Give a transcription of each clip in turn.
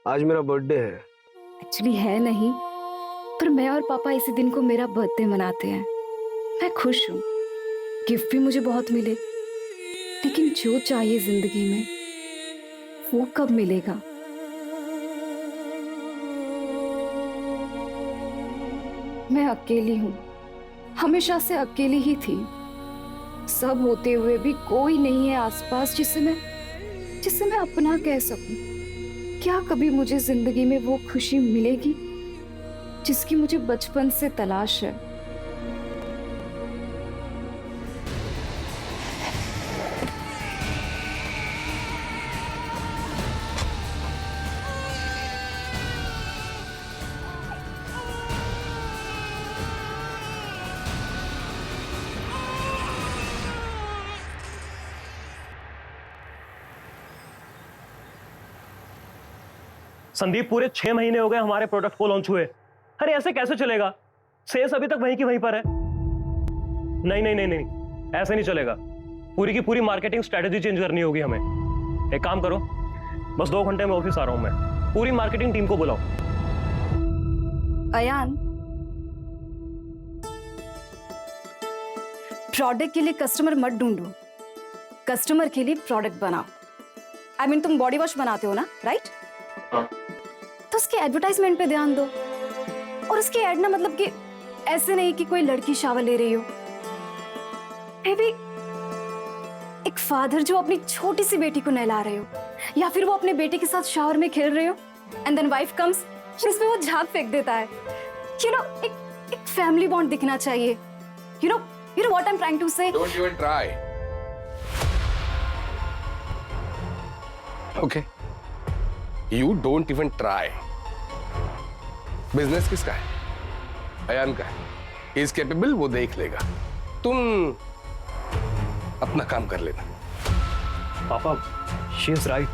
आज मेरा बर्थडे है। एक्चुअली है नहीं, पर मैं और पापा इसी दिन को मेरा बर्थडे मनाते हैं। मैं खुश हूँ, गिफ्ट भी मुझे बहुत मिले, लेकिन जो चाहिए जिंदगी में वो कब मिलेगा? मैं अकेली हूँ, हमेशा से अकेली ही थी। सब होते हुए भी कोई नहीं है आसपास जिसे मैं अपना कह सकूं। क्या कभी मुझे जिंदगी में वो खुशी मिलेगी जिसकी मुझे बचपन से तलाश है? संदीप, पूरे 6 महीने हो गए हमारे प्रोडक्ट को लॉन्च हुए। अरे ऐसे कैसे चलेगा? सेल्स अभी तक वहीं की वहीं पर है। नहीं नहीं नहीं नहीं, ऐसे नहीं चलेगा। पूरी की पूरी मार्केटिंग स्ट्रेटेजी चेंज करनी होगी हमें। एक काम करो, बस 2 घंटे में ऑफिस आ रहा हूं मैं। पूरी मार्केटिंग टीम को बुलाओ। अयान, प्रोडक्ट के लिए कस्टमर मत ढूंढो, कस्टमर के लिए प्रोडक्ट बनाओ। आई मीन तुम बॉडी वॉश बनाते हो ना, राइट? हाँ। तो उसके एडवर्टाइजमेंट पे ध्यान दो। और उसकी एड ना, मतलब कि ऐसे नहीं कि कोई लड़की शावर ले रही हो। मे बी एक फादर जो अपनी छोटी सी बेटी को नहला रहे हो, या फिर वो अपने बेटे के साथ शावर में खेल रहे हो एंड देन वाइफ कम्स, इसमें वो झाग फेंक देता है। एक फैमिली बॉन्ड दिखना चाहिए। You know what I am trying to say? Don't even try. Okay. You don't even try. Business किसका है? अयान का है। He is capable, वो देख लेगा। तुम अपना काम कर लेना। पापा, शी इज राइट।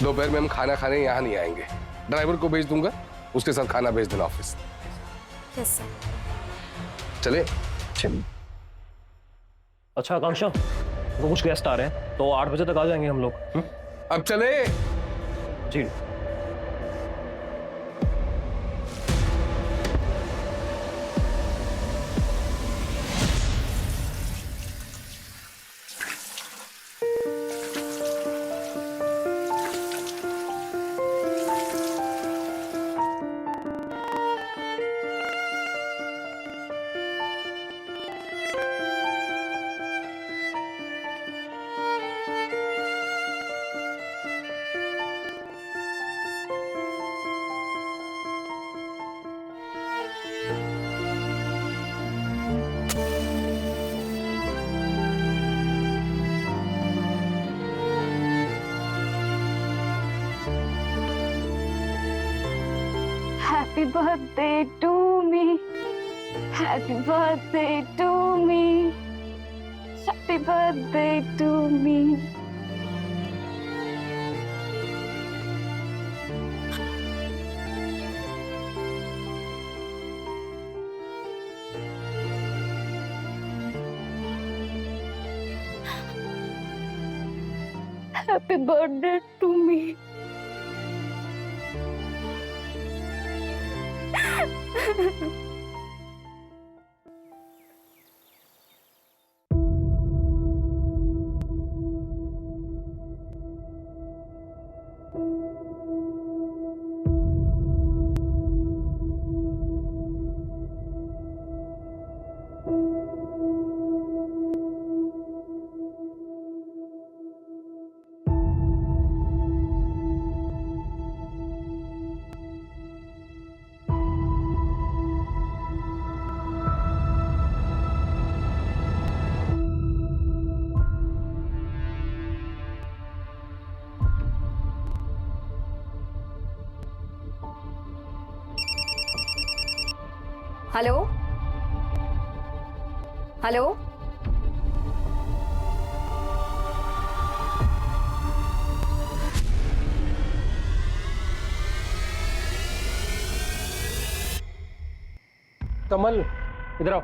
दोपहर में हम खाना खाने यहाँ नहीं आएंगे। ड्राइवर को भेज दूंगा, उसके साथ खाना भेज देना ऑफिस। Yes sir. चले? अच्छा आकांक्षा, वो कुछ गेस्ट आ रहे हैं तो 8 बजे तक आ जाएंगे हम लोग। अब चले? जी। Happy birthday to me. Happy birthday to me. Happy birthday to me. Happy birthday to me. Hello hello, Kamal, इधर आओ।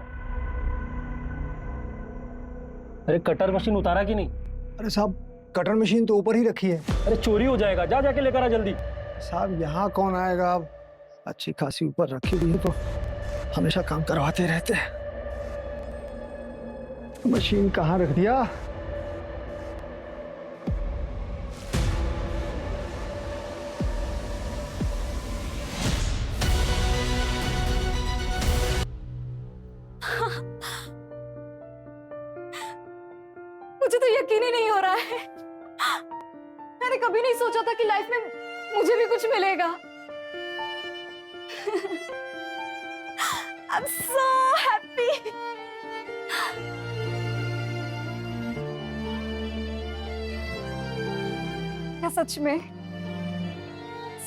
अरे कटर मशीन उतारा कि नहीं? अरे साहब, कटर मशीन तो ऊपर ही रखी है। अरे चोरी हो जाएगा, जा जाके लेकर आ जल्दी। साहब यहाँ कौन आएगा? अब अच्छी खासी ऊपर रखी हुई है तो हमेशा काम करवाते रहते हैं। मशीन कहाँ रख दिया? मुझे तो यकीन ही नहीं हो रहा है। मैंने कभी नहीं सोचा था कि लाइफ में मुझे भी कुछ मिलेगा। I'm so happy. क्या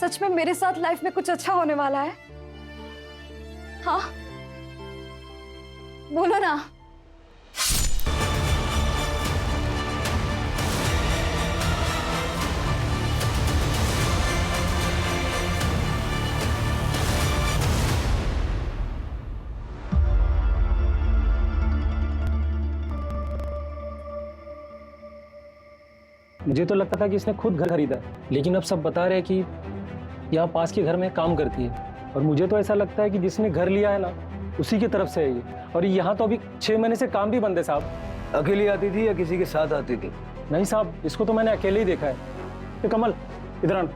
सच में मेरे साथ लाइफ में कुछ अच्छा होने वाला है? हाँ, बोलो ना। मुझे तो लगता था कि इसने खुद घर खरीदा, लेकिन अब सब बता रहे हैं कि यहाँ पास के घर में काम करती है। और मुझे तो ऐसा लगता है कि जिसने घर लिया है ना, उसी की तरफ से है ये। और यहाँ तो अभी 6 महीने से काम भी बंद है साहब। अकेली आती थी या किसी के साथ आती थी? नहीं साहब, इसको तो मैंने अकेले ही देखा है। ये कमल, इधर आना,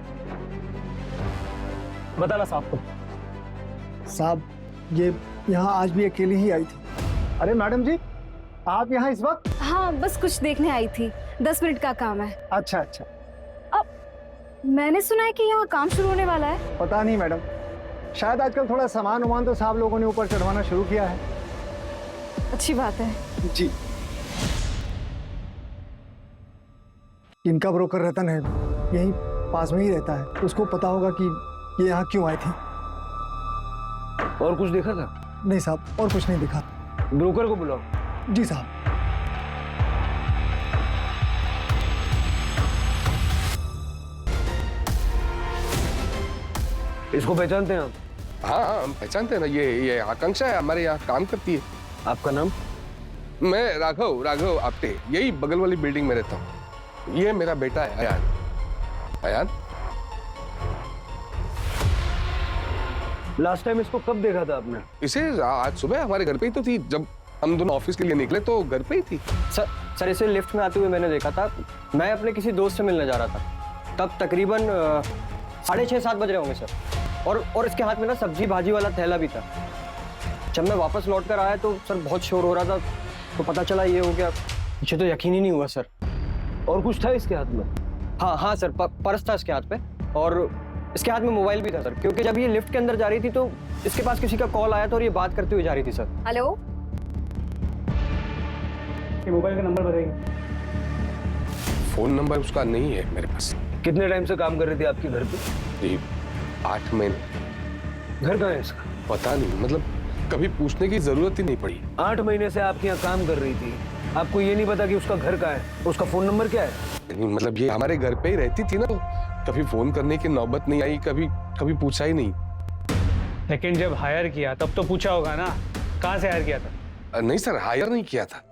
बताना साहब को। साहब, ये यहाँ आज भी अकेली ही आई थी। अरे मैडम जी, आप यहाँ इस वक्त? हाँ, बस कुछ देखने आई थी। 10 मिनट का काम है। अच्छा अच्छा। अब मैंने सुना है कि यहाँ काम शुरू होने वाला है। पता नहीं मैडम, शायद आजकल थोड़ा सामान उमान तो साहब लोगों ने ऊपर चढ़वाना शुरू किया है। अच्छी बात है। जी। इनका ब्रोकर रतन है, यही पास में ही रहता है। उसको पता होगा कि ये यहाँ क्यों आई थी। और कुछ देखा था? नहीं साहब, और कुछ नहीं दिखा। ब्रोकर को बुलाओ। जी साहब। इसको पहचानते हैं आप? हाँ हाँ, हम पहचानते हैं ना। ये आकांक्षा है, हमारे यहाँ काम करती है। आपका नाम? मैं राघव आप्टे, यही बगल वाली बिल्डिंग में रहता हूँ। ये मेरा बेटा है अयान। अयान, लास्ट टाइम इसको कब देखा था आपने? इसे आज सुबह हमारे घर पे ही तो थी। जब हम दोनों ऑफिस के लिए निकले तो घर पे ही थी। सर इसे लिफ्ट में आते हुए मैंने देखा था। मैं अपने किसी दोस्त से मिलने जा रहा था, तब तकरीबन 6:30-7 बज रहे होंगे सर। और इसके हाथ में ना सब्जी भाजी वाला थैला भी था। जब मैं वापस लौट कर आया तो सर बहुत शोर हो रहा था, तो पता चला ये हो गया। मुझे तो यकीन ही नहीं हुआ सर। और कुछ था इसके हाथ में? हाँ सर, पर्स था इसके हाथ पे, और इसके हाथ में मोबाइल भी था सर। क्योंकि जब ये लिफ्ट के अंदर जा रही थी तो इसके पास किसी का कॉल आया था और ये बात करते हुए जा रही थी सर। हेलो, ये मोबाइल का नंबर बताइए। फोन नंबर उसका नहीं है मेरे पास। कितने टाइम से काम कर रही थी आपके घर पे? जी 8 महीने। घर कहाँ है इसका? पता नहीं, मतलब कभी पूछने की जरूरत ही नहीं पड़ी। 8 महीने से आपके यहाँ काम कर रही थी, आपको ये नहीं पता कि उसका घर कहाँ है, उसका फोन नंबर क्या है? नहीं, मतलब ये हमारे घर पे ही रहती थी ना, तो कभी फोन करने की नौबत नहीं आई, कभी पूछा ही नहीं। लेकिन जब हायर किया तब तो पूछा होगा ना, कहाँ से हायर किया था? नहीं सर, हायर नहीं किया था।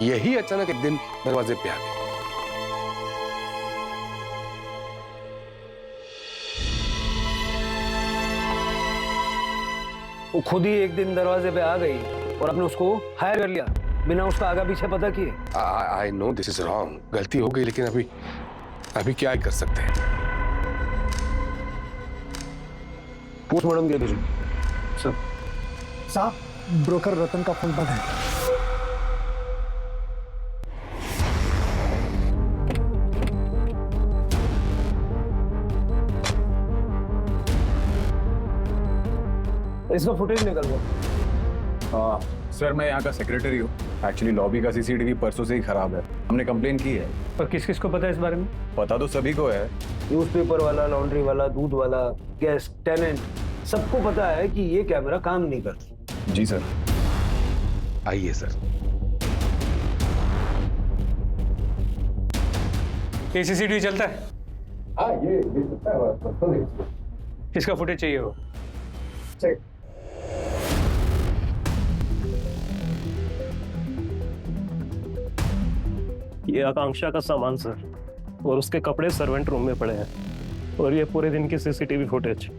यही अचानक एक दिन दरवाजे पे आ गई। वो खुद ही एक दिन दरवाजे पे आ गई और आपने उसको हायर कर लिया बिना उसका आगा पीछे पता किए। I know this is wrong, गलती हो गई, लेकिन अभी क्या ही कर सकते हैं। पोस्टमार्टम किया तुझे? सर साहब, ब्रोकर रतन का फोन बंद है। इसका फुटेज निकल गया। सर मैं यहाँ का सेक्रेटरी हूँ। एक्चुअली लॉबी का सीसीटीवी परसों से ही खराब है, हमने कंप्लेन की है। और किस किस को पता है इस बारे में? पता तो सभी को है। न्यूज़पेपर वाला, लॉन्ड्री वाला, दूध वाला, गेस्ट, टेनेंट, सबको पता है कि ये कैमरा काम नहीं करता। जी सर। आइए सर। ये सीसीटीवी चलता है? हाँ, ये इसका फुटेज चाहिए हो। ये आकांक्षा का सामान सर, और उसके कपड़े सर्वेंट रूम में पड़े हैं, और ये पूरे दिन की सीसीटीवी फुटेज।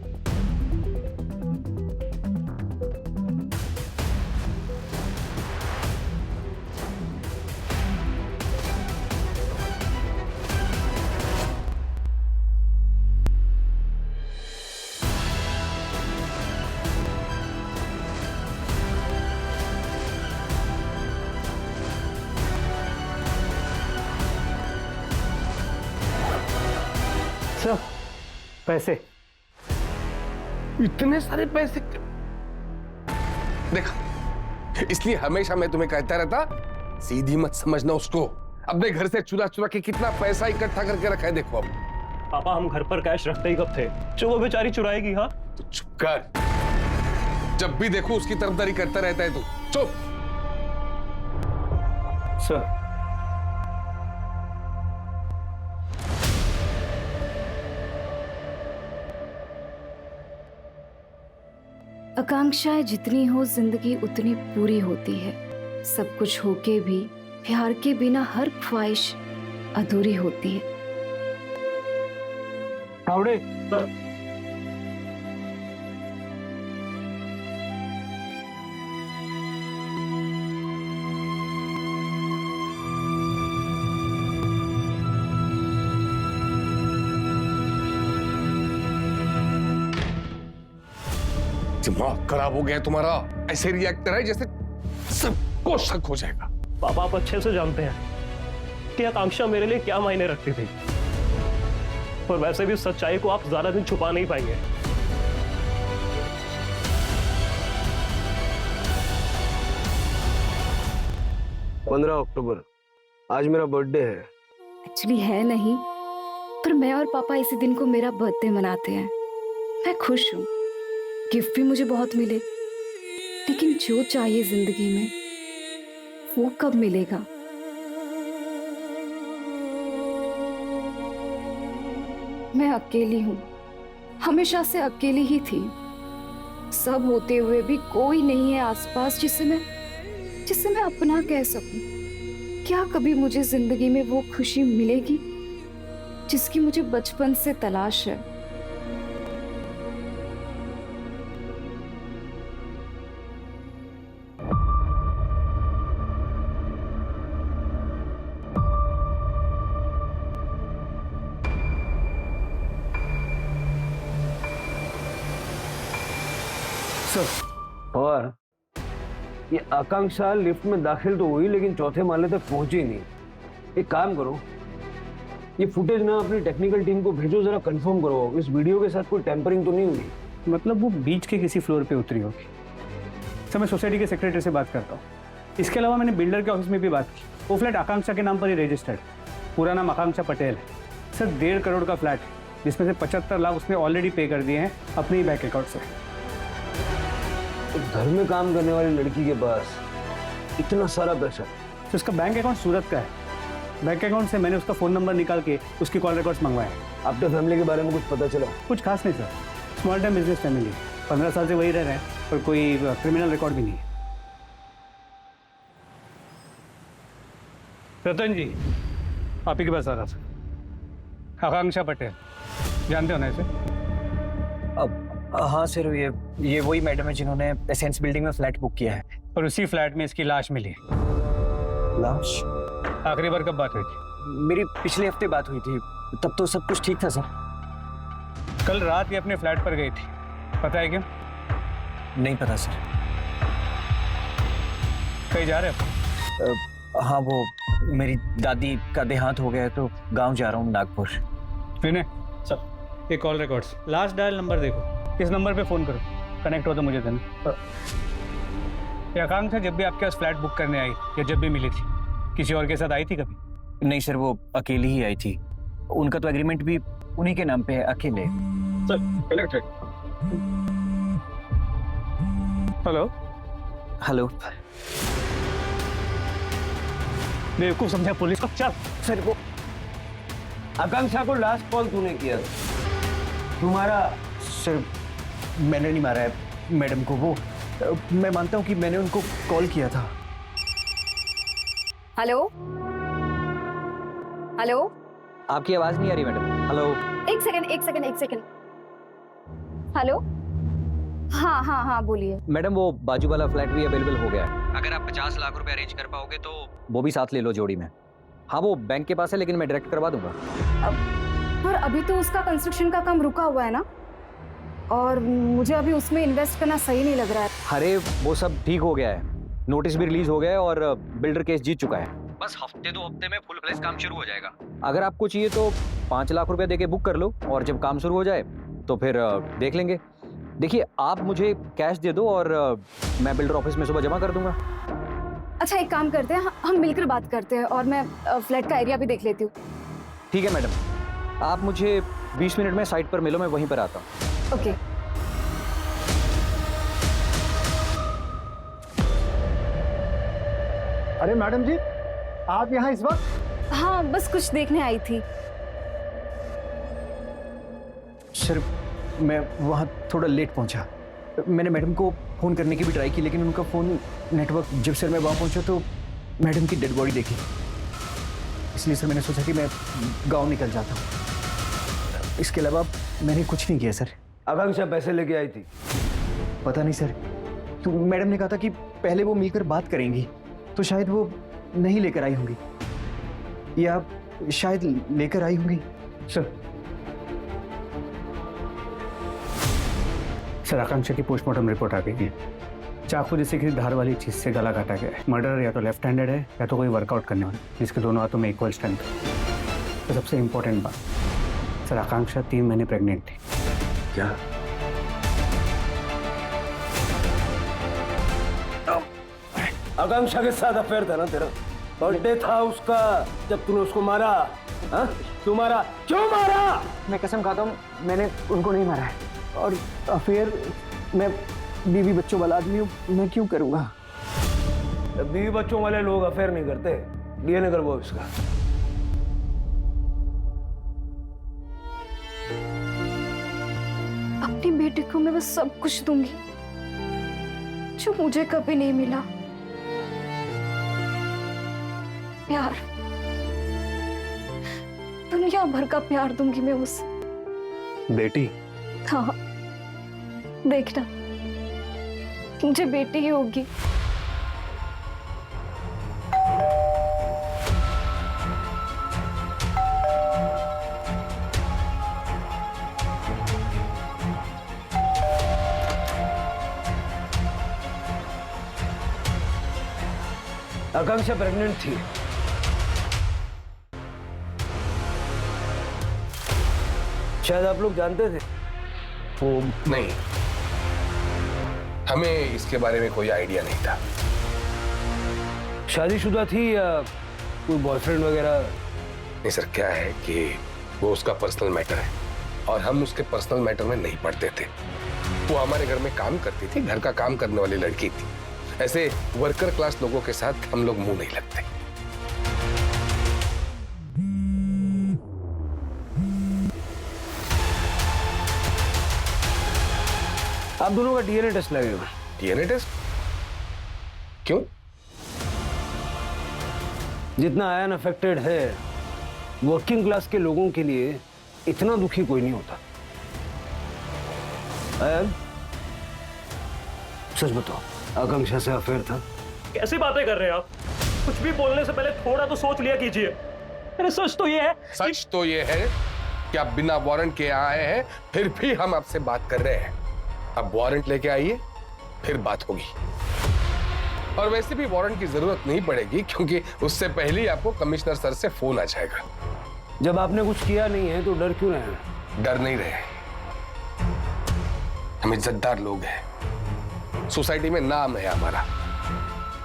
सर पैसे इतने सारे पैसे? देखा, इसलिए हमेशा मैं तुम्हें कहता रहता, सीधी मत समझना उसको। अपने घर से चुरा चुरा के कितना पैसा इकट्ठा करके रखा है देखो अब। पापा हम घर पर कैश रखते ही कब थे जो वो बेचारी चुराएगी? हाँ तो चुप कर, जब भी देखो उसकी तरफदारी करता रहता है तू। चुप। सर आकांक्षाएं जितनी हो जिंदगी उतनी पूरी होती है। सब कुछ होके भी प्यार के बिना हर ख्वाहिश अधूरी होती है। कावड़े दिमाग खराब हो गया तुम्हारा। ऐसे रिएक्ट कर रहा है जैसे सबको शक हो जाएगा। पापा आप अच्छे से जानते हैं कि आकांक्षा मेरे लिए क्या मायने रखती थी, और वैसे भी सच्चाई को आप ज्यादा दिन छुपा नहीं पाएंगे। 15 अक्टूबर आज मेरा बर्थडे है। एक्चुअली है नहीं, पर मैं और पापा इसी दिन को मेरा बर्थडे मनाते हैं। मैं खुश हूँ, गिफ्ट भी मुझे बहुत मिले, लेकिन जो चाहिए जिंदगी में वो कब मिलेगा? मैं अकेली हूँ, हमेशा से अकेली ही थी। सब होते हुए भी कोई नहीं है आसपास जिसे मैं अपना कह सकूं। क्या कभी मुझे जिंदगी में वो खुशी मिलेगी जिसकी मुझे बचपन से तलाश है? और ये आकांक्षा लिफ्ट में दाखिल तो हुई लेकिन चौथे माले तक पहुंची नहीं। एक काम करो, ये फुटेज ना अपनी टेक्निकल टीम को भेजो, जरा कंफर्म करो इस वीडियो के साथ कोई टेम्परिंग तो नहीं हुई। मतलब वो बीच के किसी फ्लोर पे उतरी होगी। सर मैं सोसाइटी के सेक्रेटरी से बात करता हूँ। इसके अलावा मैंने बिल्डर के ऑफिस में भी बात की। वो फ्लैट आकांक्षा के नाम पर ही रजिस्टर्ड। पूरा नाम आकांक्षा पटेल है। सर 1.5 करोड़ का फ्लैट है, जिसमें से 75 लाख उसने ऑलरेडी पे कर दिए हैं अपने ही बैंक अकाउंट से। तो घर में काम करने वाली लड़की के पास इतना सारा पैसा? तो उसका बैंक अकाउंट सूरत का है। बैंक अकाउंट से मैंने उसका फ़ोन नंबर निकाल के उसकी कॉल रिकॉर्ड्स मंगवाए। आपके फैमिली के बारे में कुछ पता चला? कुछ खास नहीं sir, small time business family, 15 साल से वही रह रहे हैं, और कोई क्रिमिनल रिकॉर्ड भी नहीं है। रतन जी आप ही के पास आ रहा था। आकांक्षा पटेल जानते हो ना इसे? अब हाँ सर, ये वही मैडम है जिन्होंने एसेंस बिल्डिंग में फ्लैट बुक किया है। और उसी फ्लैट में इसकी लाश मिली। लाश? आखिरी बार कब बात हुई थी? मेरी पिछले हफ्ते बात हुई थी, तब तो सब कुछ ठीक था सर। कल रात ये अपने फ्लैट पर गई थी, पता है क्यों? नहीं पता सर। कहीं जा रहे हो? हाँ, वो मेरी दादी का देहांत हो गया है तो गांव जा रहा हूँ, नागपुर। विनय सर, ये call records, last dial number देखो, इस नंबर पे फोन करो, कनेक्ट हो तो मुझे देना। ये आकांक्षा जब भी आपके पास फ्लैट बुक करने आई या जब भी मिली थी, किसी और के साथ आई थी कभी? नहीं सर, वो अकेली ही आई थी। उनका तो एग्रीमेंट भी उन्हीं के नाम पे है, अकेले। Sir connected. Hello hello. बेवकूफ समझा पुलिस को। चल सर वो आकांक्षा को लास्ट कॉल तूने किया? तुम्हारा? सर मैंने नहीं मारा है मैडम को। वो मैं मानता हूँ कि मैंने उनको कॉल किया था। हेलो, हेलो, आपकी आवाज नहीं आ रही मैडम। हेलो। एक सेकंड। हेलो, हाँ हाँ हाँ बोलिए। मैडम वो बाजू वाला फ्लैट भी अवेलेबल हो गया है। अगर आप 50 लाख रुपए अरेंज कर पाओगे तो वो भी साथ ले लो जोड़ी में। हाँ वो बैंक के पास है लेकिन मैं डायरेक्ट करवा दूंगा। पर अभी तो उसका कंस्ट्रक्शन का काम रुका हुआ है ना, और मुझे अभी उसमें इन्वेस्ट करना सही नहीं लग रहा है। अरे वो सब ठीक हो गया है, नोटिस भी रिलीज हो गया है और बिल्डर केस जीत चुका है। बस हफ्ते 2 हफ्ते में फुल फ्लेज काम शुरू हो जाएगा। अगर आपको चाहिए तो 5 लाख रुपए देके बुक कर लो और जब काम शुरू हो जाए तो फिर देख लेंगे। देखिए आप मुझे कैश दे दो और मैं बिल्डर ऑफिस में सुबह जमा कर दूंगा। अच्छा एक काम करते हैं, हम मिलकर बात करते हैं और मैं फ्लैट का एरिया भी देख लेती हूँ। ठीक है मैडम, आप मुझे 20 मिनट में साइट पर मिलो, मैं वहीं पर आता हूँ। ओके। अरे मैडम जी, आप यहाँ इस वक्त? हाँ बस कुछ देखने आई थी। सर मैं वहाँ थोड़ा लेट पहुँचा। मैंने मैडम को फ़ोन करने की भी ट्राई की लेकिन उनका फ़ोन नेटवर्क, जब सर मैं वहाँ पहुँचा तो मैडम की डेड बॉडी देखी, इसलिए सर मैंने सोचा कि मैं गांव निकल जाता हूँ। इसके अलावा मैंने कुछ नहीं किया सर। आकांक्षा पैसे लेके आई थी? पता नहीं सर, तो मैडम ने कहा था कि पहले वो मिलकर बात करेंगी, तो शायद वो नहीं लेकर आई होंगी या शायद लेकर आई होंगी। सर आकांक्षा की पोस्टमार्टम रिपोर्ट आ गई है। चाकू जैसे किसी धार वाली चीज से गला काटा गया है। मर्डर या तो लेफ्ट हैंडेड है या तो कोई वर्कआउट करने वाला, जिसके दोनों हाथों में इक्वल स्ट्रेंथ। तो सबसे इंपॉर्टेंट बात सर, आकांक्षा 3 महीने प्रेग्नेंट थी। क्या? आकांक्षा के साथ अफेयर था ना तेरा? बर्थडे था उसका जब तूने उसको मारा। हाँ? क्यों मारा? क्यों मारा? मैं कसम खाता हूँ मैंने उनको नहीं मारा है, और अफेयर, मैं बीवी बच्चों वाला आदमी हूँ, मैं क्यों करूँगा? बीवी बच्चों वाले लोग अफेयर नहीं करते। डीएनए करवाओ इसका। अपनी बेटी को मैं बस सब कुछ दूंगी जो मुझे कभी नहीं मिला। प्यार, दुनिया भर का प्यार दूंगी मैं उसे। बेटी? हाँ देखना, मुझे बेटी ही होगी। आकांक्षा प्रेग्नेंट थी। शायद आप लोग जानते थे। वो नहीं, हमें इसके बारे में कोई आइडिया नहीं था। शादीशुदा थी या कोई बॉयफ्रेंड वगैरह? नहीं सर, क्या है कि वो उसका पर्सनल मैटर है और हम उसके पर्सनल मैटर में नहीं पड़ते थे। वो हमारे घर में काम करती थी, घर का काम करने वाली लड़की थी। ऐसे वर्कर क्लास लोगों के साथ हम लोग मुंह नहीं लगते। आप दोनों का डीएनए टेस्ट लगेगा। DNA test? क्यों? जितना आयन अफेक्टेड है, वर्किंग क्लास के लोगों के लिए इतना दुखी कोई नहीं होता। आयन, सच बताओ, आकांक्षा से अफेयर था? कैसी बातें कर रहे हैं आप? कुछ भी बोलने से पहले थोड़ा तो सोच लिया कीजिए। अरे सच तो ये है, सच तो ये है कि आप बिना वारंट के आए हैं, फिर भी हम आपसे बात कर रहे हैं। अब वारंट लेके आइए, फिर बात होगी। और वैसे भी वारंट की जरूरत नहीं पड़ेगी क्योंकि उससे पहले ही आपको कमिश्नर सर से फोन आ जाएगा। जब आपने कुछ किया नहीं है तो डर क्यों रहे? डर नहीं रहे, हम इज्जतदार लोग हैं, सोसाइटी में नाम है हमारा।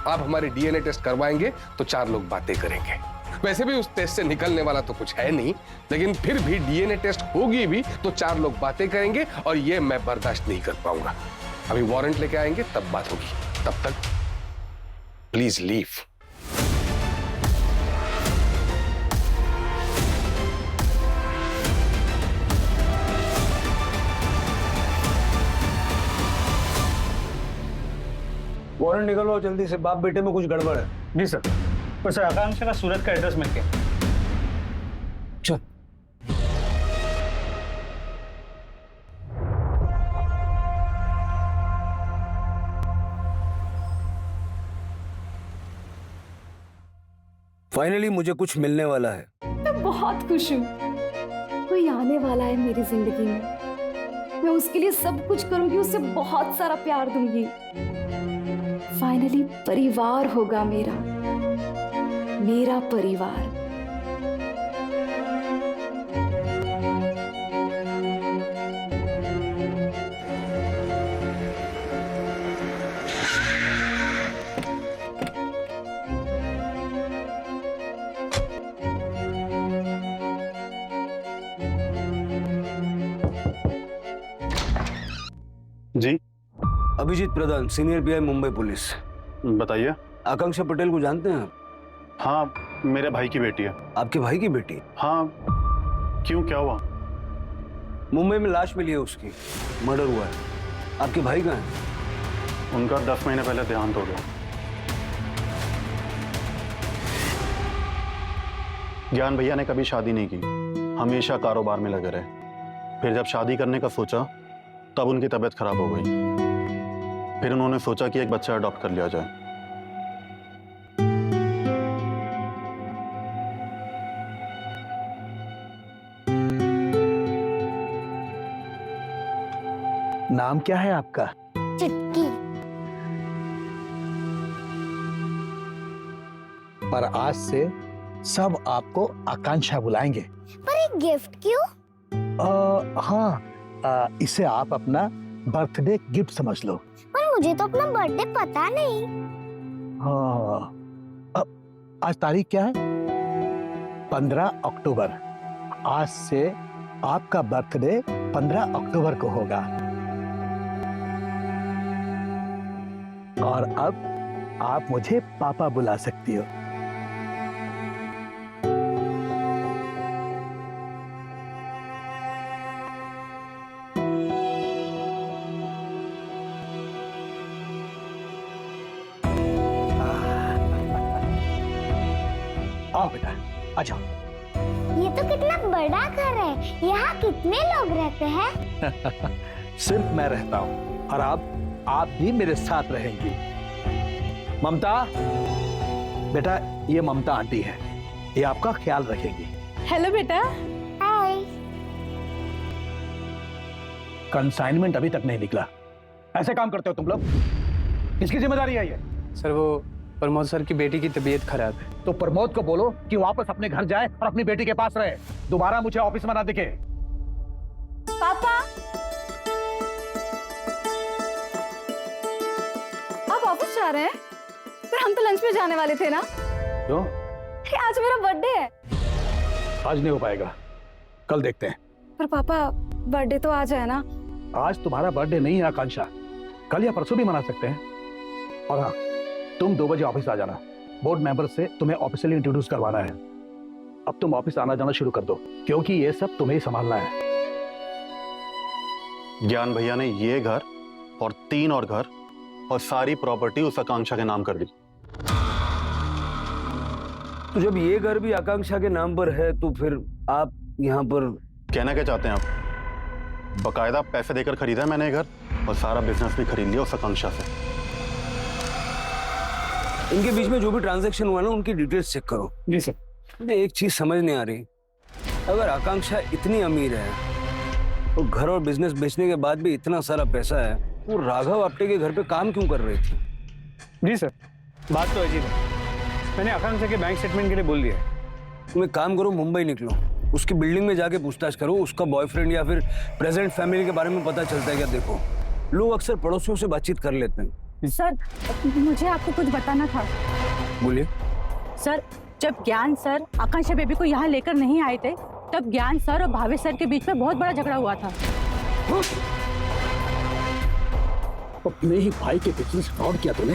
आप हमारे डीएनए टेस्ट करवाएंगे तो 4 लोग बातें करेंगे। वैसे भी उस टेस्ट से निकलने वाला तो कुछ है नहीं, लेकिन फिर भी डीएनए टेस्ट होगी भी तो 4 लोग बातें करेंगे और ये मैं बर्दाश्त नहीं कर पाऊंगा। अभी वारंट लेके आएंगे तब बात होगी, तब तक प्लीज लीव। वारंट निकलवाओ जल्दी से, बाप बेटे में कुछ गड़बड़ है। जी सर। पर सर आकांक्षा का सूरत का एड्रेस मिल गया। चल। फाइनली मुझे कुछ मिलने वाला है। मैं बहुत खुश हूँ। कोई आने वाला है मेरी जिंदगी में। मैं उसके लिए सब कुछ करूंगी, उसे बहुत सारा प्यार दूंगी। फाइनली परिवार होगा मेरा, मेरा परिवार। जी अभिजीत प्रधान, सीनियर पीआई मुंबई पुलिस। बताइए। आकांक्षा पटेल को जानते हैं आप? हाँ, मेरे भाई की बेटी है। आपके भाई की बेटी? हाँ, क्यों, क्या हुआ? मुंबई में लाश मिली है उसकी, मर्डर हुआ है। आपके भाई कहाँ हैं? उनका 10 महीने पहले देहांत हो गया। ज्ञान भैया ने कभी शादी नहीं की, हमेशा कारोबार में लगे रहे। फिर जब शादी करने का सोचा तब उनकी तबीयत खराब हो गई। फिर उन्होंने सोचा कि एक बच्चा अडॉप्ट कर लिया जाए। नाम क्या है आपका? चुटकी। पर आज से सब आपको आकांक्षा बुलाएंगे। पर एक गिफ्ट क्यों? हाँ, इसे आप अपना बर्थडे गिफ्ट समझ लो। पर मुझे तो अपना बर्थडे पता नहीं। हाँ, आज तारीख क्या है? 15 अक्टूबर। आज से आपका बर्थडे 15 अक्टूबर को होगा। और अब आप मुझे पापा बुला सकती हो। आओ बेटा, आ जाओ। ये तो कितना बड़ा घर है। यहाँ कितने लोग रहते हैं? सिर्फ मैं रहता हूँ और आप भी मेरे साथ रहेंगी। ममता, बेटा ये ममता आंटी है, ये आपका ख्याल रखेगी। हेलो बेटा। हाय। कंसाइनमेंट अभी तक नहीं निकला। ऐसे काम करते हो तुम लोग? किसकी जिम्मेदारी है ये? सर वो प्रमोद सर की बेटी की तबीयत खराब है। तो प्रमोद को बोलो कि वापस अपने घर जाए और अपनी बेटी के पास रहे। दोबारा मुझे ऑफिस में ना दिखे। पापा, आप ऑफिस जा रहे हैं? पर हम तो लंच में जाने वाले थे ना। क्यों? आज मेरा बर्थडे है। आज नहीं हो पाएगा, कल देखते हैं। पर पापा, बर्थडे तो आज है ना। आज तुम्हारा बर्थडे नहीं है आकांक्षा, कल या परसों भी मना सकते हैं। और हाँ, तुम 2 बजे ऑफिस आ जाना। बोर्ड मेंबर से तुम्हें ऑफिशियली इंट्रोड्यूस करवाना है। अब तुम ऑफिस आना जाना शुरू कर दो, क्योंकि ये सब तुम्हें ही संभालना है। ज्ञान भैया ने ये घर और 3 और घर और सारी प्रॉपर्टी उस आकांक्षा के नाम कर दी। तो जब ये घर भी आकांक्षा के नाम पर है तो फिर आप यहाँ पर कहना क्या चाहते हैं आप? बकायदा पैसे देकर खरीदा है मैंने ये घर और सारा बिजनेस भी खरीद लिया उस आकांक्षा से। इनके बीच में जो भी ट्रांजैक्शन हुआ ना, उनकी डिटेल्स चेक करो। जी सर। मुझे एक चीज समझ नहीं आ रही, अगर आकांक्षा इतनी अमीर है और घर और बिजनेस बेचने के बाद भी इतना सारा पैसा है, वो राघव आप्टे के घर पे काम क्यों कर रही थी? जी सर, बात तो अजीब है। मैंने आकांक्षा के बैंक स्टेटमेंट के लिए बोल दिया। तुम एक काम करो, मुंबई निकलो, उसकी बिल्डिंग में जाके पूछताछ करो। उसका बॉयफ्रेंड या फिर प्रेजेंट फैमिली के बारे में पता चलता है क्या? देखो, लोग अक्सर पड़ोसियों से बातचीत कर लेते हैं। सर, मुझे आपको कुछ बताना था। बोलिए। सर, जब ज्ञान सर आकांक्षा बेबी को यहाँ लेकर नहीं आए थे, तब ज्ञान सर और भावेश सर के बीच में बहुत बड़ा झगड़ा हुआ था। अपने ही भाई के बिजनेस फ्रॉड किया तूने?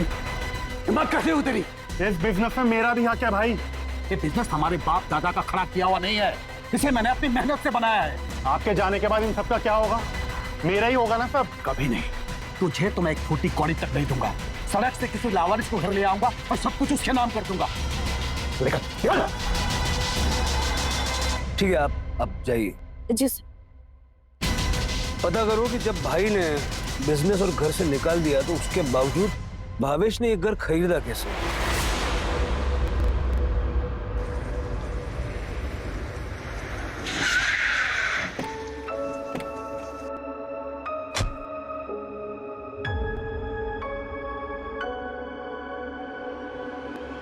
हिम्मत कैसे हुई तेरी? इस बिजनेस में मेरा भी हक है भाई। ये बिजनेस हमारे बाप दादा का खड़ा किया हुआ नहीं है, इसे मैंने अपनी मेहनत से बनाया है। आपके जाने के बाद इन सबका क्या होगा? मेरा ही होगा ना सब। कभी नहीं, तुझे तो मैं एक फूटी कौड़ी तक नहीं दूंगा। सड़क से किसी लावारिस को घर ले आऊंगा और सब कुछ उसके नाम कर दूंगा। ठीक है, आप अब जाइए। जी पता करो कि जब भाई ने बिजनेस और घर से निकाल दिया तो उसके बावजूद भावेश ने एक घर खरीदा कैसे।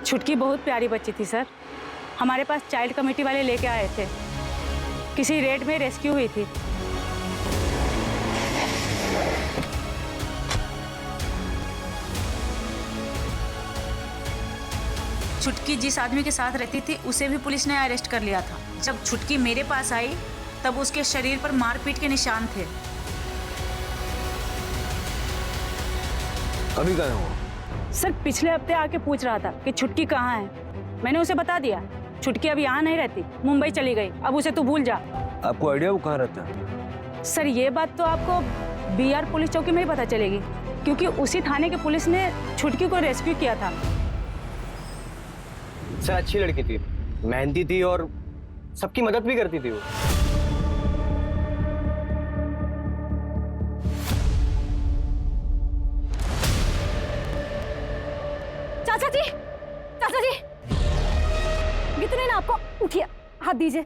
छुटकी बहुत प्यारी बच्ची थी सर। हमारे पास चाइल्ड कमेटी वाले लेके आए थे। किसी रेड में रेस्क्यू हुई थी। छुटकी जिस आदमी के साथ रहती थी उसे भी पुलिस ने अरेस्ट कर लिया था। जब छुटकी मेरे पास आई तब उसके शरीर पर मारपीट के निशान थे। अभी कहाँ हो? सर पिछले हफ्ते आके पूछ रहा था कि छुटकी कहाँ है। मैंने उसे बता दिया छुटकी अब यहाँ नहीं रहती, मुंबई चली गई। अब उसे तू भूल जा। आपको आइडिया वो कहाँ रहता है? सर ये बात तो आपको बीआर पुलिस चौकी में ही पता चलेगी, क्योंकि उसी थाने के पुलिस ने छुटकी को रेस्क्यू किया था। सर अच्छी लड़की थी, मेहनती थी और सबकी मदद भी करती थी वो। चाचा जी, चाचा जी, कितने ना आपको, उठिए, हाथ दीजिए।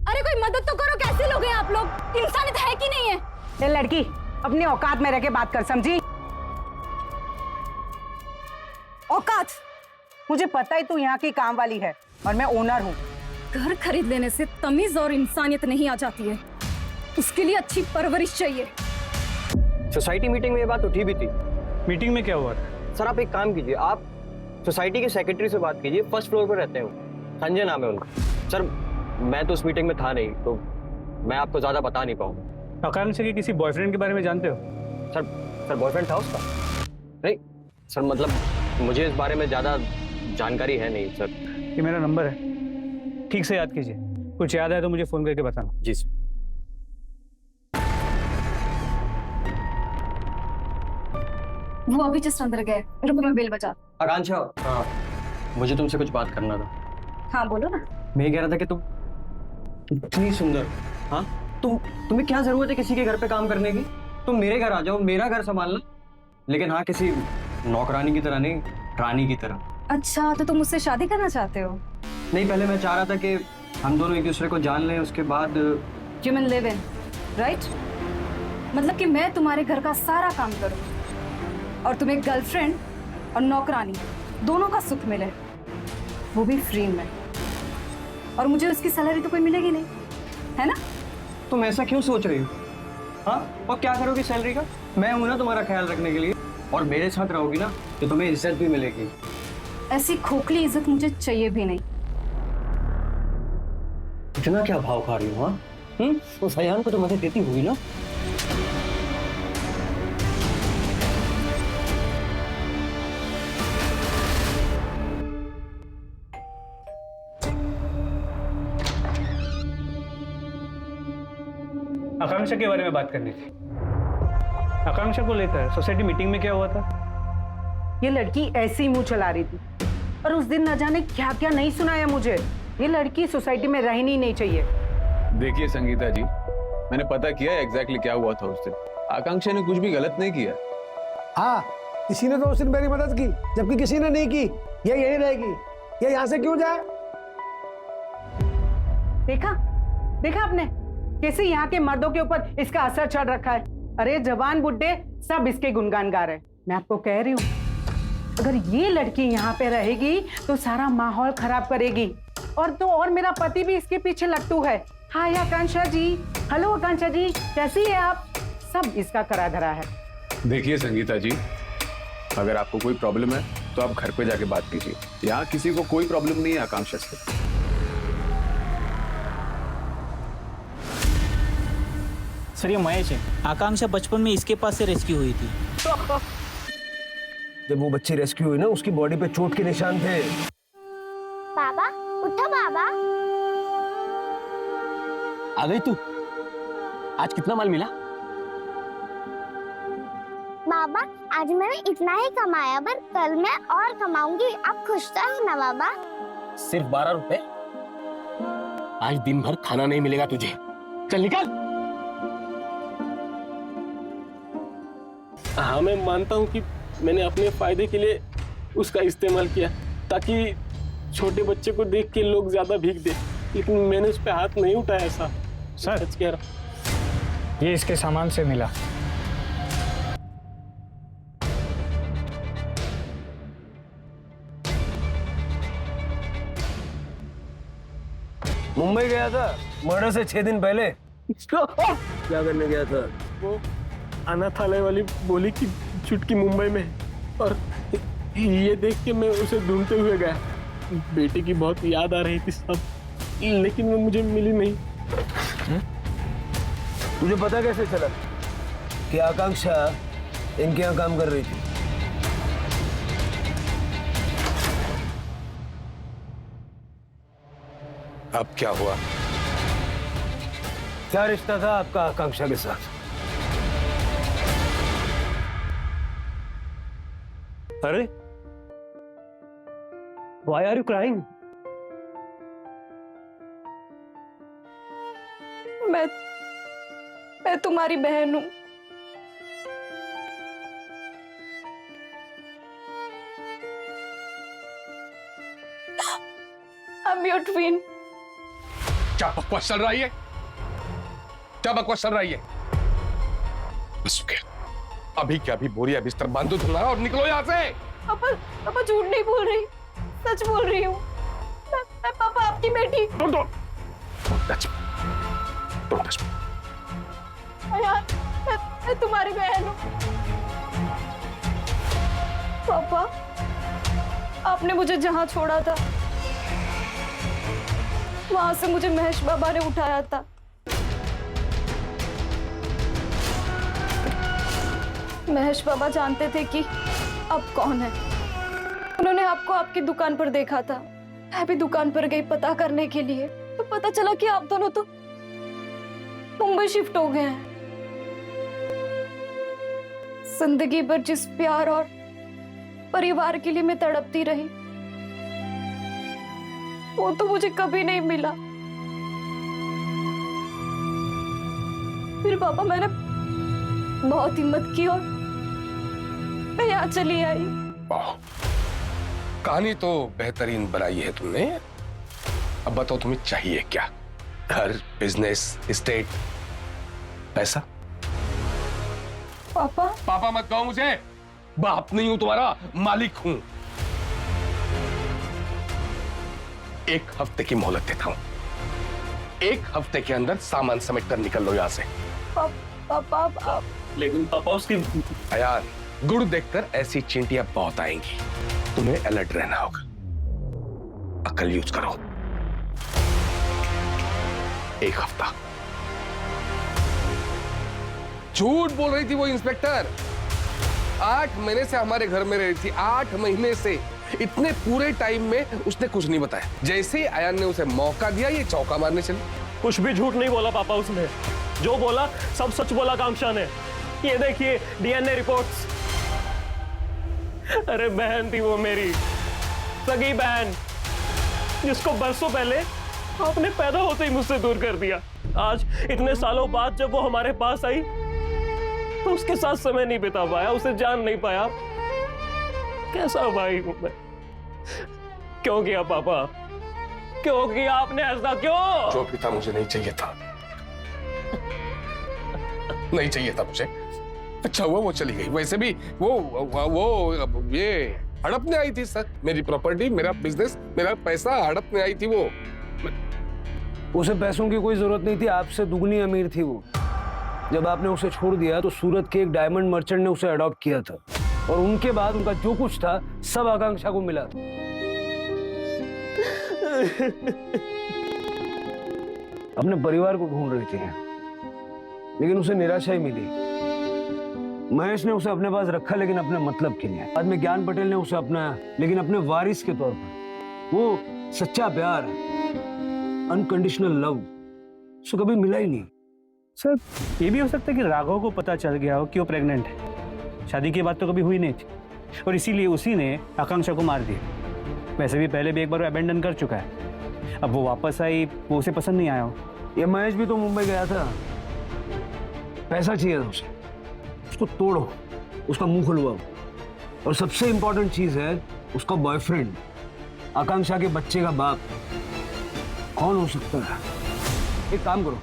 अरे कोई मदद तो करो, कैसे लोग हैं आप लोग? इंसानियत है कि नहीं है? ये लड़की अपनी औकात में रह के बात कर, समझी? औकात? मुझे पता है तू यहाँ की काम वाली है और मैं ओनर हूँ। घर खरीद लेने से तमीज और इंसानियत नहीं आ जाती है, उसके लिए अच्छी परवरिश चाहिए। सोसाइटी मीटिंग में ये बात उठी भी थी। मीटिंग में क्या हुआ था? सर आप एक काम कीजिए, आप सोसाइटी के सेक्रेटरी से बात कीजिए, फर्स्ट फ्लोर पर रहते हो, संजय नाम है उनका। सर मैं तो उस मीटिंग में था नहीं, तो मैं आपको ज्यादा बता नहीं पाऊंगा। आकांक्षा के किसी बॉयफ्रेंड के बारे में जानते हो? सर बॉयफ्रेंड था उसका? नहीं सर, मतलब मुझे इस बारे में ज्यादा जानकारी है नहीं सर। ये मेरा नंबर है, ठीक से याद कीजिए। कुछ याद है तो मुझे फोन करके बताना। जी सर। वो अभी जस्ट अंदर गए, रुको मैं बेल बजा। आकांक्षा, हाँ मुझे तुमसे कुछ बात करना था। हाँ बोलो ना। मैं कह रहा था कि तुम इतनी सुंदर, हाँ तुम्हें क्या जरूरत है किसी के घर पे काम करने की? तुम मेरे घर आ जाओ, मेरा घर संभालना, लेकिन हाँ किसी नौकरानी की तरह नहीं, रानी की तरह। अच्छा तो तुम मुझसे शादी करना चाहते हो? नहीं, पहले मैं चाह रहा था कि हम दोनों एक दूसरे को जान लें, उसके बाद ह्यूमन लिव इन, राइट? मतलब कि मैं तुम्हारे घर का सारा काम करूं और तुम्हें गर्लफ्रेंड और नौकरानी दोनों का सुख मिले, वो भी फ्री में, और मुझे उसकी सैलरी तो कोई मिलेगी नहीं, है ना? तुम ऐसा क्यों सोच रही हो? हाँ, और क्या करोगी सैलरी का? मैं हूं ना तुम्हारा ख्याल रखने के लिए, और मेरे साथ रहोगी ना तो तुम्हें इज्जत भी मिलेगी। ऐसी खोखली इज्जत मुझे चाहिए भी नहीं। इतना क्या भाव खा रही हो? हाँ तो सयान को तो मदद देती हुई ना। आकांक्षा के बारे में बात करनी थी। आकांक्षा को लेकर सोसाइटी मीटिंग में क्या हुआ था? ये लड़की ऐसे ही मुंह चला रही थी और उस दिन न जाने क्या क्या नहीं सुनाया मुझे। ये लड़की सोसाइटी में रहनी नहीं चाहिए। देखिए संगीता जी, मैंने पता किया एग्जैक्टली क्या हुआ था उस दिन। आकांक्षा ने कुछ भी गलत नहीं किया। हाँ, किसी ने तो उस दिन मेरी मदद की, जबकि किसी ने नहीं की। ये यही रहेगी, ये यहाँ से क्यों जाए? देखा देखा आपने कैसे यहाँ के मर्दों के ऊपर इसका असर चढ़ रखा है। अरे जवान बुड्ढे सब इसके गुणगान गा रहे हैं। मैं आपको कह रही हूँ, अगर ये लड़की यहाँ पे रहेगी तो सारा माहौल खराब करेगी। और मेरा पति भी इसके पीछे लट्टू है। हाय आकांक्षा जी, हेलो आकांक्षा जी, कैसी है आप? सब इसका करा धरा है। देखिए संगीता जी, अगर आपको कोई प्रॉब्लम है तो आप घर पे जाके बात कीजिए। यहाँ किसी को कोई प्रॉब्लम नहीं है आकांक्षा से। सर ये महेश है। आकांक्षा बचपन में इसके पास से रेस्क्यू हुई थी। जब वो बच्ची रेस्क्यू हुई ना, उसकी बॉडी पे चोट के निशान थे। पापा उठो पापा। आ गई तू? आज कितना माल मिला? बाबा आज मैंने इतना ही कमाया, पर कल मैं और कमाऊंगी। आप खुश तो हो ना बाबा? सिर्फ 12 रुपए? आज दिन भर खाना नहीं मिलेगा तुझे। चल निकल। हाँ, मैं मानता हूँ कि मैंने अपने फायदे के लिए उसका इस्तेमाल किया ताकि छोटे बच्चे को देख के लोग ज्यादा भीख दे, लेकिन मैंने उस पर हाथ नहीं उठाया। ऐसा सच कह रहा हूँ। ये इसके सामान से मिला। मुंबई गया था मर्डर से 6 दिन पहले। क्या करने गया था? वो अनाथालय वाली बोली कि चुटकी मुंबई में है, और ये देख के मैं उसे ढूंढते हुए गया। बेटे की बहुत याद आ रही थी सब, लेकिन वो मुझे मिली नहीं। तुझे पता कैसे चला कि आकांक्षा इनके यहाँ काम कर रही थी? अब क्या हुआ? क्या रिश्ता था आपका आकांक्षा के साथ? अरे why are you crying? मैं तुम्हारी बहन हूं। I'm your twin. क्या बकवास चल रही है? क्या बकवास चल रही है? बस हो गया। अभी क्या अभी बोरिया बिस्तर बांधो तुम्हारा और निकलो यहाँ से। पापा झूठ नहीं बोल रही, सच बोल रही हूँ। मैं पापा आपकी बेटी। Don't touch me. यार, मैं तुम्हारी बहन हूँ। पापा, आपने मुझे जहाँ छोड़ा था वहां से मुझे महेश बाबा ने उठाया था। महेश बाबा जानते थे कि अब कौन है। उन्होंने आपको आपकी दुकान पर देखा था। मैं भी दुकान पर गई पता करने के लिए, तो पता चला कि आप दोनों तो मुंबई शिफ्ट हो गए हैं। जिंदगी भर जिस प्यार और परिवार के लिए मैं तड़पती रही, वो तो मुझे कभी नहीं मिला। फिर पापा मैंने बहुत हिम्मत की और मैं यहाँ चली आई। वाह, कहानी तो बेहतरीन बनाई है तुमने। अब बताओ तुम्हें चाहिए क्या? घर, बिजनेस, एस्टेट, पैसा? पापा पापा मत कहो मुझे। बाप नहीं हूं तुम्हारा, मालिक हूं। 1 हफ्ते की मोहलत देता हूं। 1 हफ्ते के अंदर सामान समेट कर निकल लो यहां से। पापा लेकिन पापा उसकी यार, गुड़ देखकर ऐसी चींटियां बहुत आएंगी। तुम्हें अलर्ट रहना होगा। अकल यूज करो। 1 हफ्ता। झूठ बोल रही थी वो इंस्पेक्टर। 8 महीने से हमारे घर में रही थी। 8 महीने से। इतने पूरे टाइम में उसने कुछ नहीं बताया। जैसे ही आयान ने उसे मौका दिया, ये चौका मारने चली। कुछ भी झूठ नहीं बोला पापा उसने। जो बोला सब सच बोला आकांक्षा ने। ये देखिए डीएनए रिपोर्ट्स। अरे बहन थी वो मेरी, सगी बहन, जिसको बरसों पहले आपने पैदा होते ही मुझसे दूर कर दिया। आज इतने सालों बाद जब वो हमारे पास आई तो उसके साथ समय नहीं बिता पाया, उसे जान नहीं पाया। कैसा भाई हूं मैं? क्यों किया पापा? क्यों किया आपने ऐसा? क्यों? जो भी था मुझे नहीं चाहिए था। नहीं चाहिए था मुझे। अच्छा हुआ वो चली गई। वैसे भी वो ये हड़पने आई थी सर। मेरी प्रॉपर्टी, मेरा बिजनेस, मेरा पैसा हड़पने आई थी वो। उसे पैसों की कोई जरूरत नहीं थी। आपसे दुगनी अमीर थी वो। जब आपने उसे छोड़ दिया तो सूरत के एक डायमंड मर्चेंट ने उसे अडॉप्ट किया था, और उनके बाद उनका जो कुछ था सब आकांक्षा को मिला। अपने परिवार को ढूंढ रही थी, लेकिन उसे निराशा ही मिली। महेश ने उसे अपने पास रखा, लेकिन अपने मतलब के लिए। बाद में ज्ञान पटेल ने उसे अपनाया, लेकिन अपने वारिस के तौर पर। वो सच्चा प्यार, अनकंडीशनल लव उसे कभी मिला ही नहीं। सर, ये भी हो सकता है कि राघव को पता चल गया हो कि वो प्रेग्नेंट है। शादी की बात तो कभी हुई नहीं थी, और इसीलिए उसी ने आकांक्षा को मार दिया। वैसे भी पहले भी एक बार वो अबेंडन कर चुका है, अब वो वापस आई, वो उसे पसंद नहीं आया हो। ये महेश भी तो मुंबई गया था, पैसा चाहिए था उसे, उसको तोड़ो, उसका मुंह खुलवाओ। और सबसे इंपॉर्टेंट चीज है उसका बॉयफ्रेंड, आकांक्षा के बच्चे का बाप कौन हो सकता है? एक काम करो,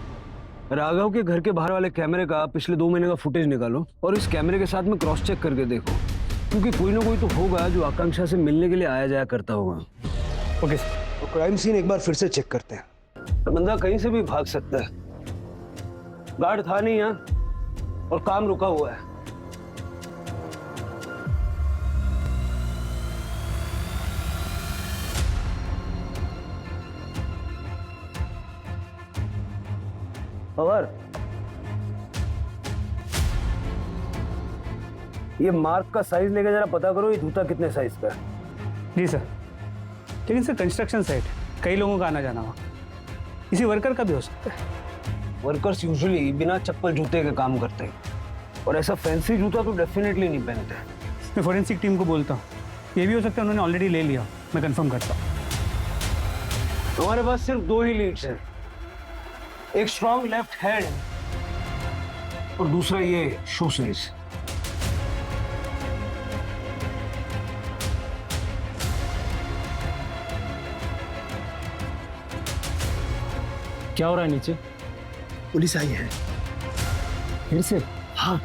राघव के घर के बाहर वाले कैमरे का पिछले 2 महीने का फुटेज निकालो और इस कैमरे के साथ में क्रॉस चेक करके देखो, क्योंकि कोई ना कोई तो होगा जो आकांक्षा से मिलने के लिए आया जाया करता होगा। Okay sir. तो क्राइम सीन एक बार फिर से चेक करते हैं। तो बंदा कहीं से भी भाग सकता है, गार्ड था नहीं यहाँ और काम रुका हुआ है। और ये मार्क का साइज लेके जरा पता करो, ये जूता कितने साइज का है। जी सर। लेकिन सर कंस्ट्रक्शन साइट, कई लोगों का आना जाना हुआ, किसी वर्कर का भी हो सकता है। वर्कर्स यूजुअली बिना चप्पल जूते के काम करते हैं और ऐसा फैंसी जूता तो डेफिनेटली नहीं पहनते। मैं फोरेंसिक टीम को बोलता हूँ, ये भी हो सकता है उन्होंने ऑलरेडी ले लिया, मैं कंफर्म करता हूँ। हमारे पास सिर्फ 2 ही लीड्स हैं, एक स्ट्रॉन्ग लेफ्ट हैंड और दूसरा ये शू साइज। क्या हो रहा है नीचे? पुलिस आई है फिर से? हाँ।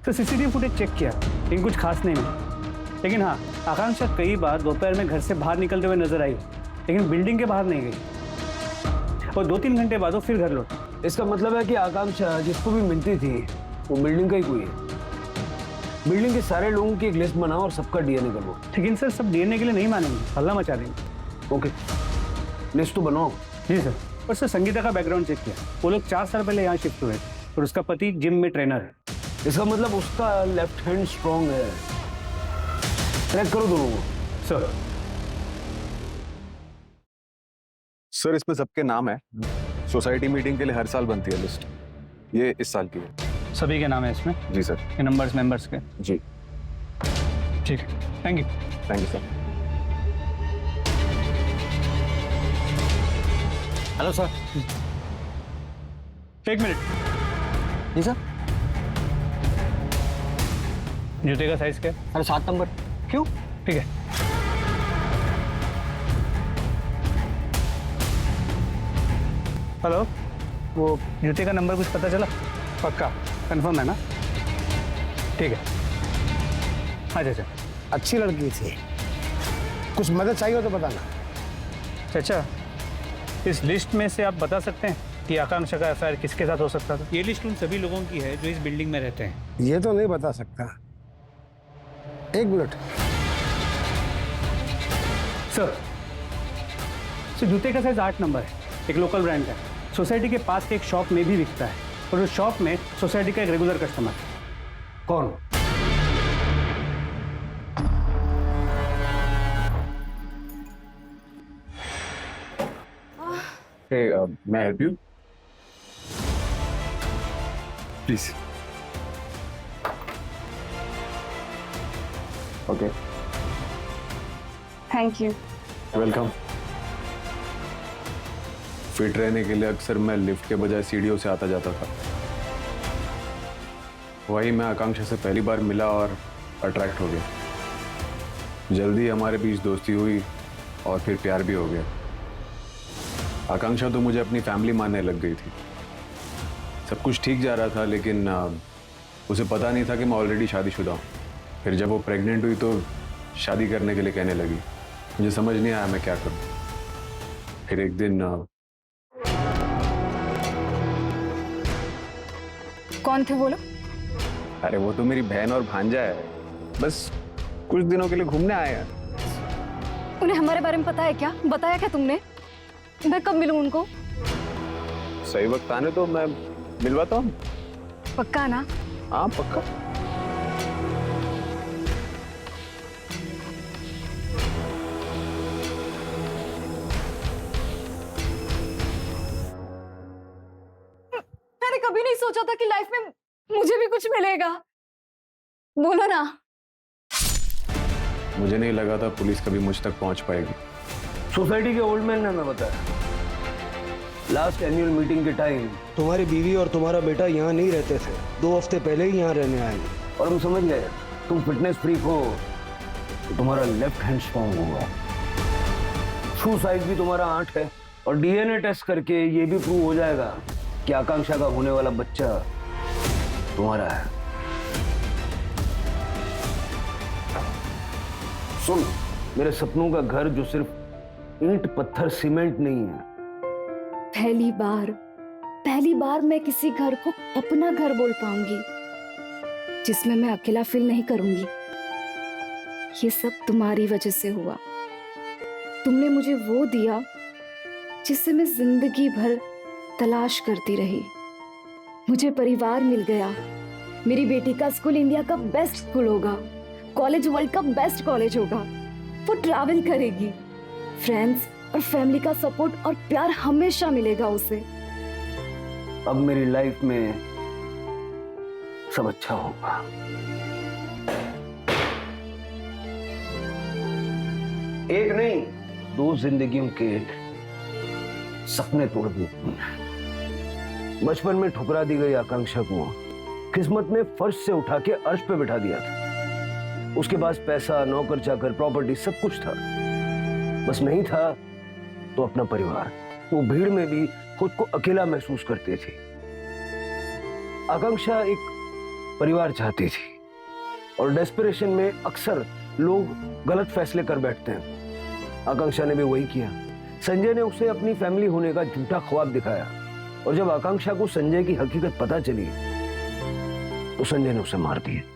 तो सीसीटीवी फुटेज चेक किया, लेकिन कुछ खास नहीं मिला। लेकिन हाँ, आकांक्षा कई बार दोपहर में घर से बाहर निकलते हुए नजर आई, लेकिन बिल्डिंग के बाहर नहीं गई और 2-3 घंटे बाद वो फिर घर लौटी। इसका मतलब है कि आकांक्षा जिसको भी मिलती थी वो बिल्डिंग का ही कोई है। बिल्डिंग के सारे लोगों की एक लिस्ट बनाओ और सबका डीएनए करवाओ। लेकिन सर सब डीएनए के लिए नहीं मानेंगे, हल्ला मचा देंगे। ओके, लिस्ट तो बनाओ। जी सर। और सर संगीता का बैकग्राउंड चेक किया, वो लोग 4 साल पहले यहाँ शिफ्ट हुए और उसका पति जिम में ट्रेनर है। इसका मतलब उसका लेफ्ट हैंड स्ट्रॉन्ग है। ट्रैक करो दोनों को। सर सर इसमें सबके नाम है, सोसाइटी मीटिंग के लिए हर साल बनती है लिस्ट, ये इस साल की है। सभी के नाम है इसमें? जी सर। ये नंबर्स मेंबर्स के? जी। ठीक है, thank you. Thank you sir. Hello sir. 1 minute. जी सर। जूते का साइज क्या है? अरे 7 नंबर। क्यों? ठीक है। हेलो, वो जूते का नंबर कुछ पता चला? पक्का कंफर्म है ना? ठीक है। अच्छा, अच्छी लड़की थी, कुछ मदद चाहिए हो तो बताना। चाचा, इस लिस्ट में से आप बता सकते हैं कि आकांक्षा का अफेयर किसके साथ हो सकता था? ये लिस्ट उन सभी लोगों की है जो इस बिल्डिंग में रहते हैं। ये तो नहीं बता सकता। 1 मिनट। सर जूते का साइज 8 नंबर है, एक लोकल ब्रांड का, सोसाइटी के पास के एक शॉप में भी बिकता है और उस शॉप में सोसाइटी का एक रेगुलर कस्टमर है। कौन? मैं help you please? Okay, thank you. Welcome. Fit रहने के लिए अक्सर मैं लिफ्ट के बजाय सीढ़ियों से आता जाता था। वही मैं आकांक्षा से पहली बार मिला और अट्रैक्ट हो गया। जल्दी हमारे बीच दोस्ती हुई और फिर प्यार भी हो गया। आकांक्षा तो मुझे अपनी फैमिली मानने लग गई थी। सब कुछ ठीक जा रहा था, लेकिन उसे पता नहीं था कि मैं ऑलरेडी शादीशुदा हूँ। फिर जब वो प्रेग्नेंट हुई तो शादी करने के लिए कहने लगी। मुझे समझ नहीं आया मैं क्या करूँ। फिर एक दिन कौन थे वो लोग? अरे वो तो मेरी बहन और भांजा है, बस कुछ दिनों के लिए घूमने आए हैं। उन्हें हमारे बारे में पता है क्या? बताया क्या तुमने? मैं कब मिलूं उनको? सही वक्त आने तो मैं मिलवाता हूँ। पक्का ना? हाँ पक्का। मैंने कभी नहीं सोचा था कि लाइफ में मुझे भी कुछ मिलेगा। बोलो ना। मुझे नहीं लगा था पुलिस कभी मुझ तक पहुंच पाएगी। सोसाइटी के ओल्ड मैन ने हमें बताया, लास्ट एनुअल मीटिंग के टाइम तुम्हारी बीवी और तुम्हारा बेटा यहाँ नहीं रहते थे, 2 हफ्ते पहले ही यहाँ रहने आए और हम समझ गए तुम फिटनेस फ्रीक हो तो तुम्हारा लेफ्ट हैंड स्ट्रॉन्ग होगा। शू साइज भी तुम्हारा 8 है और डीएनए टेस्ट करके ये भी प्रूव हो जाएगा कि आकांक्षा का होने वाला बच्चा तुम्हारा है। सुन, मेरे सपनों का घर जो सिर्फ ईंट पत्थर सीमेंट नहीं है। पहली बार मैं किसी घर को अपना घर बोल पाऊंगी जिसमें मैं अकेला फील नहीं करूंगी। ये सब तुम्हारी वजह से हुआ। तुमने मुझे वो दिया जिससे मैं जिंदगी भर तलाश करती रही। मुझे परिवार मिल गया। मेरी बेटी का स्कूल इंडिया का बेस्ट स्कूल होगा, कॉलेज वर्ल्ड का बेस्ट कॉलेज होगा। वो ट्रैवल करेगी। फ्रेंड्स और फैमिली का सपोर्ट और प्यार हमेशा मिलेगा उसे। अब मेरी लाइफ में सब अच्छा होगा। एक नहीं, 2 जिंदगियों के सपने तोड़ दिए। बचपन में ठुकरा दी गई आकांक्षा को किस्मत ने फर्श से उठा के अर्श पे बिठा दिया था। उसके पास पैसा, नौकर चाकर, प्रॉपर्टी सब कुछ था, बस नहीं था तो अपना परिवार। वो भीड़ में भी खुद को अकेला महसूस करती थी। आकांक्षा एक परिवार चाहती थी और डेस्परेशन में अक्सर लोग गलत फैसले कर बैठते हैं। आकांक्षा ने भी वही किया। संजय ने उसे अपनी फैमिली होने का झूठा ख्वाब दिखाया और जब आकांक्षा को संजय की हकीकत पता चली तो संजय ने उसे मार दिया।